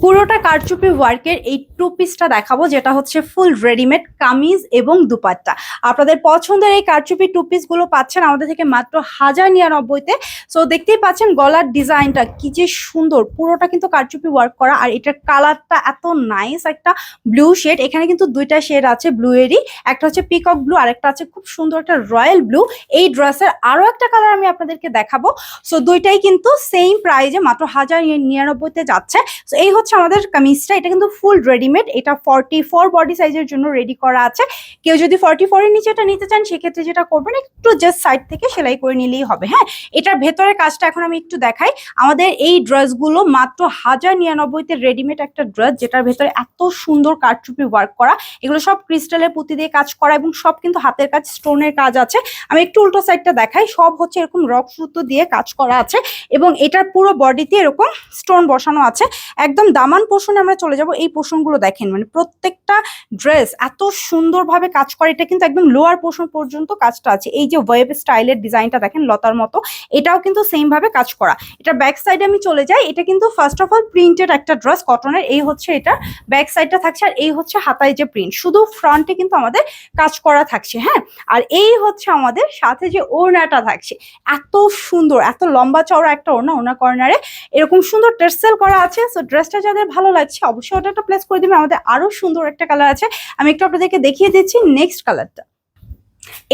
পুরোটা কারচুপি ওয়ার্কের এই টু পিসটা দেখাবো, যেটা হচ্ছে ফুল রেডিমেড কামিজ এবং দুপাট্টা। আপনাদের পছন্দের এই কারচুপি টু পিস গুলো পাচ্ছেন আমাদের থেকে মাত্র 1099-তে। সো দেখতেই পাচ্ছেন গলার ডিজাইনটা কি যে সুন্দর, পুরোটা কিন্তু কারচুপি ওয়ার্ক করা। আর এটার কালারটা এত নাইস, একটা ব্লু শেড। এখানে কিন্তু দুইটা শেড আছে ব্লু এরই, একটা হচ্ছে পিকক ব্লু আর একটা আছে খুব সুন্দর একটা রয়্যাল ব্লু। এই ড্রেসের আরো একটা কালার আমি আপনাদেরকে দেখাবো। সো দুইটাই কিন্তু সেম প্রাইজে মাত্র 1099-তে যাচ্ছে। সো এই হচ্ছে আমাদের কামিজটা, এটা কিন্তু ফুল রেডিমেড। এটা 44 বডি সাইজের জন্য রেডি করা আছে। কেউ যদি 44 এর নিচে এটা নিতে চান সেক্ষেত্রে যেটা করবেন, একটু জাস্ট সাইড থেকে সেলাই করে নিলেই হবে। হ্যাঁ, এটার ভেতরের কাজটা এখন আমি একটু দেখাই। আমাদের এই ড্রেসগুলো মাত্র 1099-তে রেডিমেড একটা ড্রেস, যেটার ভেতরে এত সুন্দর কারচুপি ওয়ার্ক করা। এগুলো সব ক্রিস্টালের পুঁতি দিয়ে কাজ করা এবং সব কিন্তু হাতের কাজ, স্টোনের কাজ আছে। আমি একটু উল্টো সাইডটা দেখাই। সব হচ্ছে এরকম রক সুতো দিয়ে কাজ করা আছে এবং এটার পুরো বডিতে এরকম স্টোন বসানো আছে। একদম দামান পোর্শনে আমরা চলে যাব। এই পোর্শনগুলো দেখেন, মানে প্রত্যেকটা ড্রেস এত সুন্দরভাবে কাজ করে। এটা কিন্তু একদম লোয়ার পোর্শন পর্যন্ত কাজটা আছে। এই যে ওয়েব স্টাইলের ডিজাইনটা দেখেন লতার মতো, এটাও কিন্তু সেম ভাবে কাজ করা। এটা ব্যাক সাইডে আমি চলে যাই। এটা কিন্তু ফার্স্ট অফ অল প্রিন্টেড একটা ড্রেস কটনের। এই হচ্ছে এটা ব্যাক সাইডটা থাকছে, আর এই হচ্ছে হাতায় যে প্রিন্ট, শুধু ফ্রন্টে কিন্তু আমাদের কাজ করা থাকছে। হ্যাঁ, আর এই হচ্ছে আমাদের সাথে যে ওড়নাটা থাকছে, এত সুন্দর, এত লম্বা চওড়া একটা ওড়না। ওড়না কর্নারে এরকম সুন্দর টেক্সচার করা আছে। সো ড্রেসটা যাদের ভালো লাগছে অবশ্যই ওটা প্লেস করে দিবেন। আমাদের আরো সুন্দর একটা কালার আছে, আমি একটু আপনাদেরকে দেখিয়ে দিচ্ছি নেক্সট কালারটা।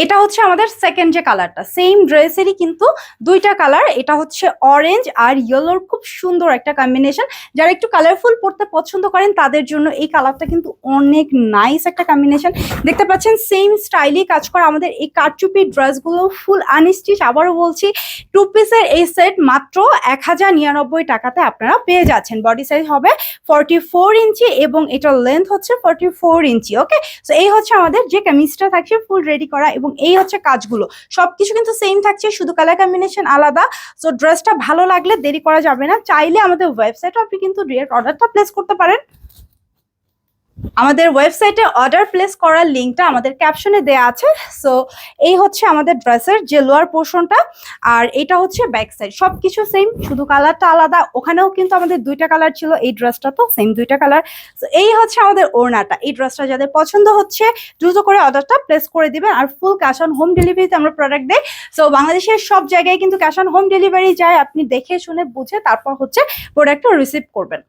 এটা হচ্ছে আমাদের সেকেন্ড যে কালারটা, সেম ড্রেসেরই কিন্তু দুইটা কালার। এটা হচ্ছে অরেঞ্জ আর ইয়েলোর খুব সুন্দর একটা কম্বিনেশন। যারা একটু কালারফুল পড়তে পছন্দ করেন তাদের জন্য এই কালারটা কিন্তু অনেক নাইস একটা কম্বিনেশন। দেখতে পাচ্ছেন সেম স্টাইলে কাজ করা আমাদের এই কারচুপি ড্রেসগুলো ফুল আনস্টিচ। আবারও বলছি, টু পিসের এই সেট মাত্র 1099 টাকাতে আপনারা পেয়ে যাচ্ছেন। বডি সাইজ হবে 44 ইঞ্চি এবং এটার লেন্থ হচ্ছে 44 ইঞ্চি। ওকে, সো এই হচ্ছে আমাদের যে কামিজটা থাকছে ফুল রেডি করা এবং এই হচ্ছে কাজগুলো। সবকিছু কিন্তু সেম থাকছে, শুধু কালার কম্বিনেশন আলাদা। সো ড্রেসটা ভালো লাগলে দেরি করা যাবে না, চাইলে আমাদের ওয়েবসাইটে আপনি কিন্তু ডিরেক্ট অর্ডারটা প্লেস করতে পারেন। আমাদের ওয়েবসাইটে অর্ডার প্লেস করার লিঙ্কটা আমাদের ক্যাপশনে দেয়া আছে। সো এই হচ্ছে আমাদের ড্রেসের যে লোয়ার পোর্শনটা, আর এটা হচ্ছে ব্যাক সাইড। সবকিছু সেম, শুধু কালারটা আলাদা। ওখানেও কিন্তু আমাদের দুইটা কালার ছিল, এই ড্রেসটা তো সেম দুইটা কালার। সো এই হচ্ছে আমাদের ওড়নাটা। এই ড্রেসটা যাদের পছন্দ হচ্ছে দ্রুত করে অর্ডারটা প্লেস করে দিবেন। আর ফুল ক্যাশ অন হোম ডেলিভারিতে আমরা প্রোডাক্ট দেই। সো বাংলাদেশের সব জায়গায় কিন্তু ক্যাশ অন হোম ডেলিভারি যায়, আপনি দেখে শুনে বুঝে তারপর হচ্ছে প্রোডাক্টটা রিসিভ করবেন।